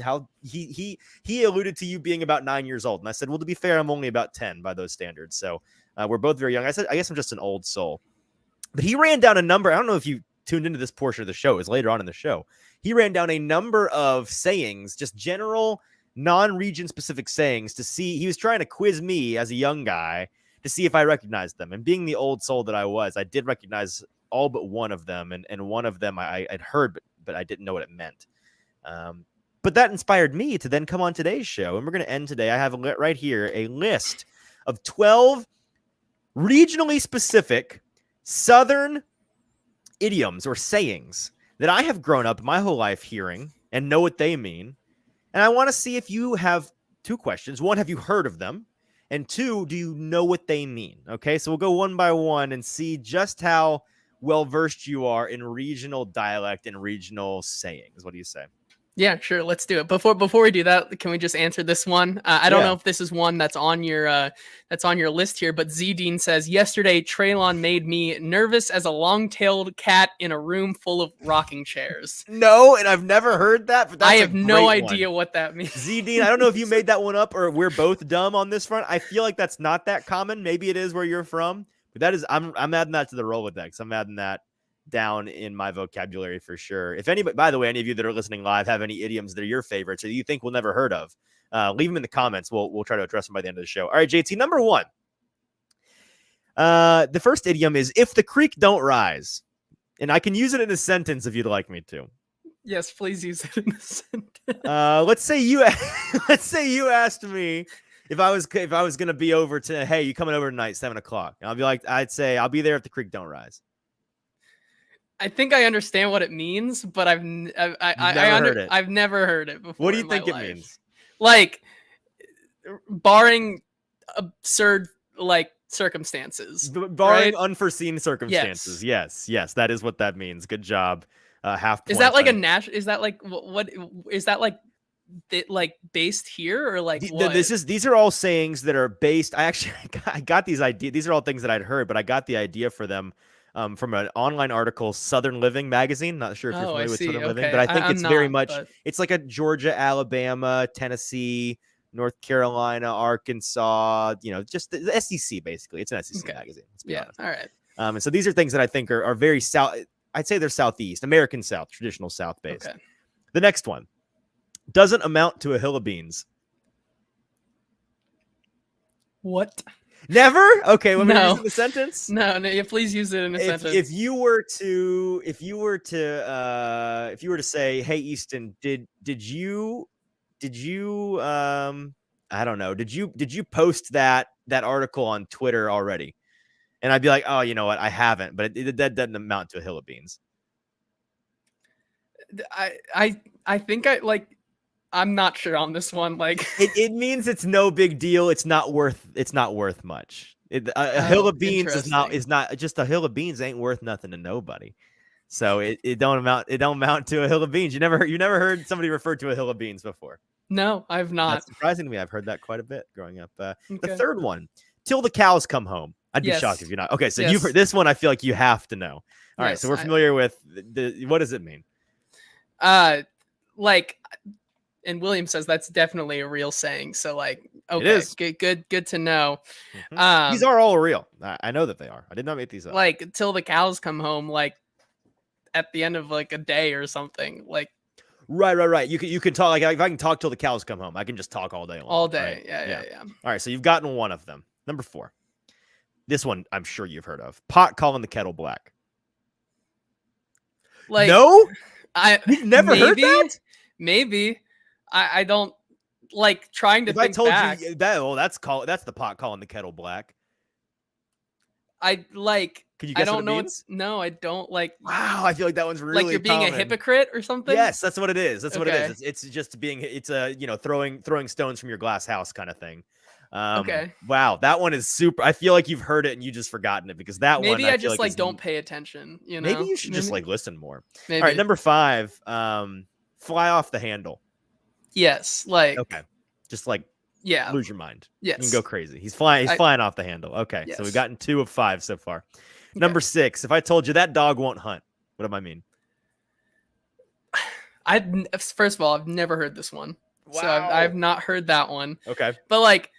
he alluded to you being about 9 years old. And I said, "Well, to be fair, I'm only about 10 by those standards. So we're both very young." I said, "I guess I'm just an old soul." But he ran down a number. I don't know if you tuned into this portion of the show. It was later on in the show. He ran down a number of sayings, just general non-region specific sayings, to see. He was trying to quiz me as a young guy to see if I recognized them. And being the old soul that I was, I did recognize all but one of them. And one of them I'd heard, but I didn't know what it meant. But that inspired me to then come on today's show. And we're going to end today. I have right here a list of 12 regionally specific Southern idioms or sayings that I have grown up my whole life hearing and know what they mean. And I want to see if you have 2 questions. 1, have you heard of them? And 2, do you know what they mean? Okay, so we'll go one by one and see just how well-versed you are in regional dialect and regional sayings. What do you say? Yeah, sure. Let's do it. Before we do that, can we just answer this one? I don't know if this is one that's on your list here, but Z Dean says, yesterday Traylon made me nervous as a long-tailed cat in a room full of rocking chairs. No, and I've never heard that, but that's I have no idea what that means. Z Dean, I don't know if you made that one up or we're both dumb on this front. I feel like that's not that common. Maybe it is where you're from, but that is, I'm adding that to the Rolodex. I'm adding that down in my vocabulary for sure. If anybody, by the way, any of you that are listening live have any idioms that are your favorites or you think we'll never heard of, leave them in the comments. We'll try to address them by the end of the show. All right, JT, number 1. The first idiom is "if the creek don't rise," and I can use it in a sentence if you'd like me to. Yes, please use it in a sentence. Let's say you asked me if I was gonna be over to, hey, you coming over tonight, 7:00? And I'll be like, I'd say I'll be there if the creek don't rise. I think I understand what it means, but I've never heard it before. What do you think it means? Like, barring absurd like circumstances, barring unforeseen circumstances. Yes, that is what that means. Good job. Half point. Is that like a national? Is that like what is that like? Like based here or like what? These are all sayings that are based. I got these ideas. These are all things that I'd heard, but I got the idea for them from an online article, Southern Living magazine. Not sure if you're familiar with Southern Living, but I think it's very much. It's like a Georgia, Alabama, Tennessee, North Carolina, Arkansas. Just the SEC basically. It's an SEC magazine. Let's be honest. All right. And so these are things that I think are very South. I'd say they're Southeast, American South, traditional South based. Okay. The next one doesn't amount to a hill of beans. What? Never? Okay, let me use it in the sentence. No, please use it in a sentence. If you were to say, "Hey, Easton, did you I don't know, did you post that article on Twitter already?" And I'd be like, "Oh, you know what? I haven't," but that doesn't amount to a hill of beans. I think I like. I'm not sure on this one. Like It means it's no big deal. It's not worth much. A hill of beans is not just a hill of beans ain't worth nothing to nobody. So it don't amount to a hill of beans. You never heard somebody refer to a hill of beans before. No, I've not. That's surprising to me. I've heard that quite a bit growing up. The Okay. third one, till the cows come home. I'd be shocked if you're not. Okay, so Yes. you've heard this one. I feel like you have to know. All right, Yes, so we're familiar with what does it mean? Like, and William says that's definitely a real saying. So like, okay, It is. good to know. These are all real. I know that they are. I did not make these up. Like until the cows come home, like at the end of like a day or something. Like right. You can talk like if I can talk till the cows come home. I can just talk all day long. All day. Right? Yeah. All right, so you've gotten one of them. Number 4. This one I'm sure you've heard of. Pot calling the kettle black. Like no, you've never heard that? Maybe. I don't like trying to if think I told back. you that, well, that's the pot calling the kettle black. I like. Can you guess I what don't it know. means? No, I don't like. Wow, I feel like that one's really like you're being common. a hypocrite or something. Yes, that's what it is. That's what it Okay. is. It's just being. It's a throwing stones from your glass house kind of thing. Okay. Wow, that one is super. I feel like you've heard it and you just forgotten it because that one. Maybe I feel just like don't pay attention. You know. Maybe you should just like listen more. Maybe. All right, number 5. Fly off the handle. Yes. Like. Okay. Just like Yeah. lose your mind. Yes. You can go crazy. He's flying off the handle. Okay. So we've Yes. gotten 2 of 5 so far. Number 6. If I told you that dog won't hunt, what do I mean? First of all, I've never heard this one. Wow. So I've not heard that one. Okay. But like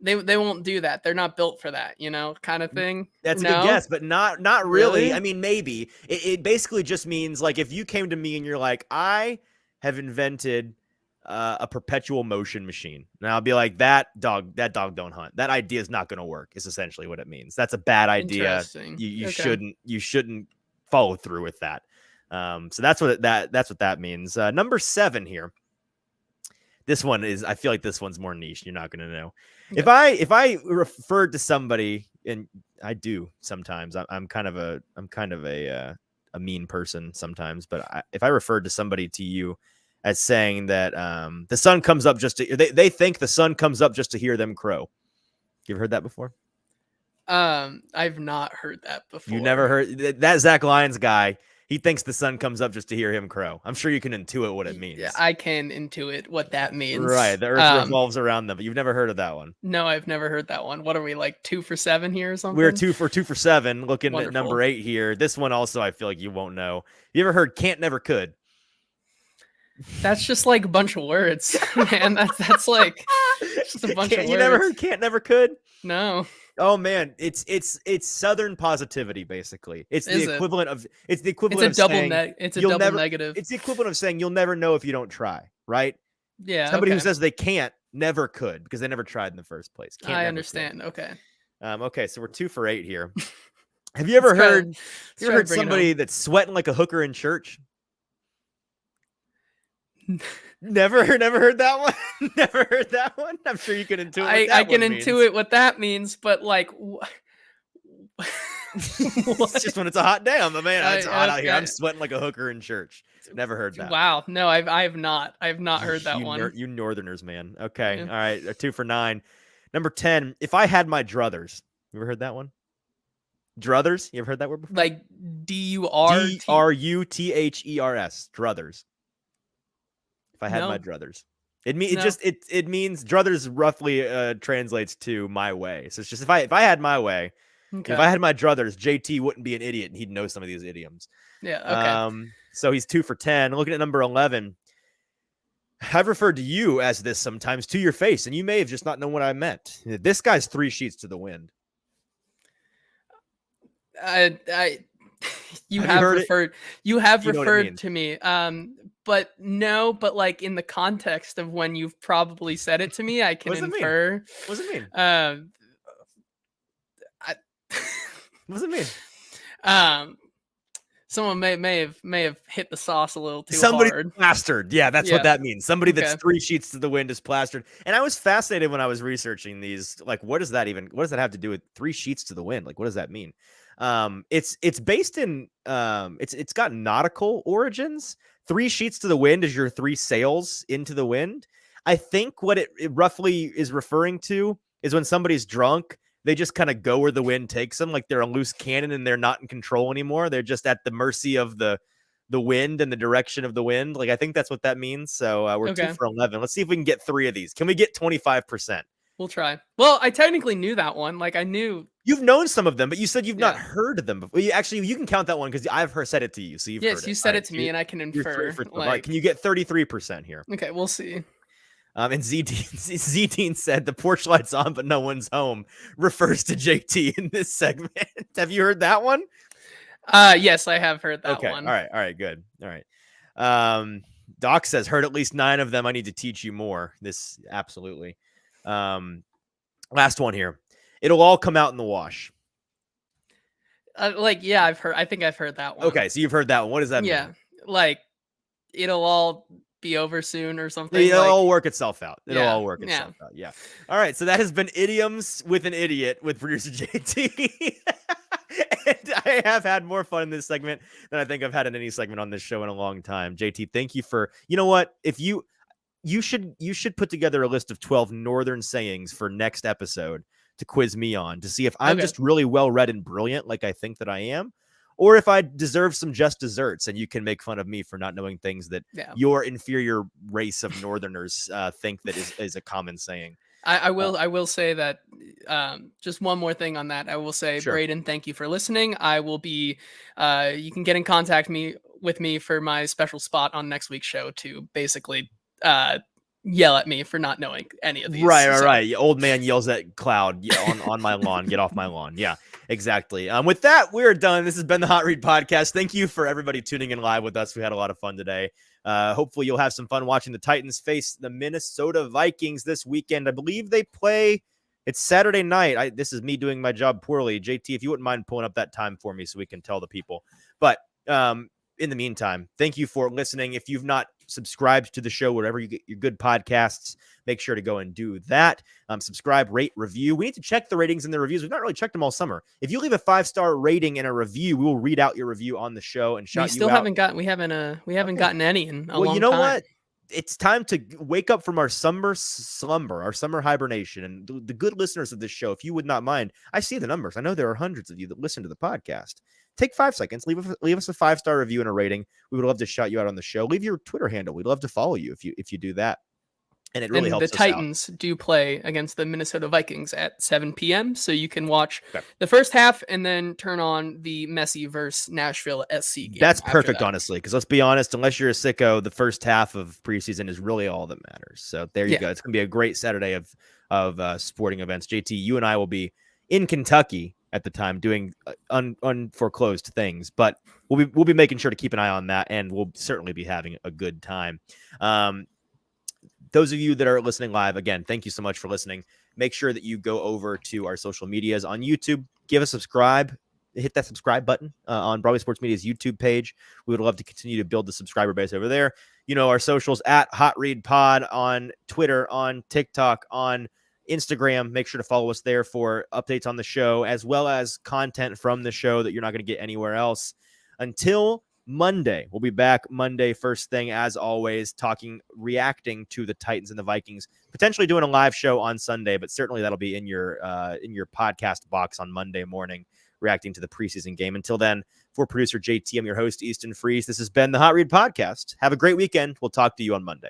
they won't do that. They're not built for that, kind of thing. That's a No? good guess, but not really. Really? I mean, maybe. It basically just means like if you came to me and you're like, I have invented a perpetual motion machine. And I'll be like, that dog don't hunt. That idea is not going to work, is essentially what it means. That's a bad idea. Interesting. You Okay. shouldn't follow through with that. So that's what that means. Number 7 here. This one is, I feel like this one's more niche. You're not going to know. Okay. If I referred to somebody, and I do sometimes, I'm kind of a mean person sometimes, but if I referred to somebody to you as saying that the sun comes up just to, they think the sun comes up just to hear them crow. You ever heard that before? I've not heard that before. You never heard that Zach Lyons guy? He thinks the sun comes up just to hear him crow. I'm sure you can intuit what it means. Yeah, I can intuit what that means. Right. The earth revolves around them, but you've never heard of that one. No, I've never heard that one. What are we, like 2 for 7 here or something? We're 2 for 7. Looking Wonderful. at number 8 here. This one also, I feel like you won't know. You ever heard can't never could? That's just like a bunch of words, man. That's like just a bunch of words. You never heard can't never could? No. Oh man, it's Southern positivity basically. It's the equivalent of it's a double negative. It's the equivalent of saying you'll never know if you don't try, right? Yeah. Somebody who says they can't never could because they never tried in the first place. I understand. Okay. Okay, so we're 2 for 8 here. Have you ever heard somebody that's sweating like a hooker in church? Never heard that one. Never heard that one. I'm sure you can intuit. I can intuit what that means, but like, it's just when it's a hot day. It's hot out here. I'm sweating like a hooker in church. Never heard that. Wow, no, I have not heard that one. You Northerners, man. Okay, Yeah. all right, 2 for 9. Number 10. If I had my druthers, you ever heard that one? Druthers. You ever heard that word before? Like DURUTHERS. Druthers. If I had No. my druthers, it means it means druthers roughly translates to my way. So it's just if I had my way, Okay. if I had my druthers, JT wouldn't be an idiot and he'd know some of these idioms. Yeah. Okay. So he's 2 for 10. Looking at number 11, I've referred to you as this sometimes to your face, and you may have just not known what I meant. This guy's 3 sheets to the wind. You Have have referred means. to me. But no, but like in the context of when you've probably said it to me, I can What does it mean? infer. What does it mean? What does it mean? Someone may have hit the sauce a little too Somebody hard. plastered. Yeah, that's Yeah. what that means. Somebody that's Okay. 3 sheets to the wind is plastered. And I was fascinated when I was researching these. Like, what does that have to do with 3 sheets to the wind? Like, what does that mean? It's based in it's got nautical origins. 3 sheets to the wind is your 3 sails into the wind. I think what it roughly is referring to is when somebody's drunk, they just kind of go where the wind takes them, like they're a loose cannon and they're not in control anymore. They're just at the mercy of the wind and the direction of the wind. Like, I think that's what that means. So we're 2 for 11. Let's see if we can get 3 of these. Can we get 25%? We'll try. Well, I technically knew that one. Like, I knew you've known some of them, but you said you've not heard of them before. You can count that one because I've said it to you. So you've heard it. You said it to me, and I can infer. All right, can you get 33% here? Okay, we'll see. And Z-Teen said the porch light's on, but no one's home, refers to JT in this segment. Have you heard that one? Yes, I have heard that one. All right, good. All right. Doc says, heard at least 9 of them. I need to teach you more. This absolutely. Last one here. It'll all come out in the wash. I've heard. I think I've heard that one. Okay, so you've heard that one. What does that mean? Yeah, like it'll all be over soon or something. It'll all work itself out. It'll all work itself out. Yeah. All right. So that has been Idioms with an Idiot with producer JT. And I have had more fun in this segment than I think I've had in any segment on this show in a long time. JT, thank you for, you know what? If you should put together a list of 12 Northern sayings for next episode to quiz me on to see if I'm just really well read and brilliant like I think that I am, or if I deserve some just desserts and you can make fun of me for not knowing things that your inferior race of Northerners think that is a common saying. I will say that just one more thing on that. I will say, Braden, thank you for listening. I will be, you can get in contact with me for my special spot on next week's show to basically yell at me for not knowing any of these. Right. Old man yells at cloud on my lawn. Get off my lawn. Yeah, exactly. With that, we're done. This has been the Hot Read Podcast. Thank you for everybody tuning in live with us. We had a lot of fun today. Hopefully you'll have some fun watching the Titans face the Minnesota Vikings this weekend. I believe they play. It's Saturday night. This is me doing my job poorly. JT, if you wouldn't mind pulling up that time for me so we can tell the people. But in the meantime, thank you for listening. If you've not subscribed to the show, wherever you get your good podcasts, make sure to go and do that. Subscribe, rate, review. We need to check the ratings and the reviews. We've not really checked them all summer. If you leave a 5-star rating and a review, we will read out your review on the show and shout you out. We haven't gotten any in a long time. Well, you know what? It's time to wake up from our summer slumber, our summer hibernation. And the good listeners of this show, if you would not mind, I see the numbers. I know there are hundreds of you that listen to the podcast. Take 5 seconds, leave us a 5-star review and a rating. We would love to shout you out on the show. Leave your Twitter handle. We'd love to follow you if you do that. And it really helps us out. The Titans do play against the Minnesota Vikings at 7 p.m. So you can watch the first half and then turn on the Messi versus Nashville SC game. That's perfect, honestly, because let's be honest, unless you're a sicko, the first half of preseason is really all that matters. So there you go. It's going to be a great Saturday of sporting events. JT, you and I will be in Kentucky at the time doing unforeclosed things, but we'll be making sure to keep an eye on that, and we'll certainly be having a good time. Those of you that are listening live, again, thank you so much for listening. Make sure that you go over to our social medias on YouTube, give us a subscribe, hit that subscribe button on Broadway Sports Media's YouTube page. We would love to continue to build the subscriber base over there. You know, our socials at Hot Read Pod on Twitter, on TikTok, on Instagram. Make sure to follow us there for updates on the show, as well as content from the show that you're not going to get anywhere else. Until Monday, we'll be back Monday first thing, as always, reacting to the Titans and the Vikings, potentially doing a live show on Sunday, but certainly that'll be in your podcast box on Monday morning, reacting to the preseason game. Until then, for producer JT, I'm your host, Easton Freeze. This has been the Hot Read Podcast. Have a great weekend. We'll talk to you on Monday.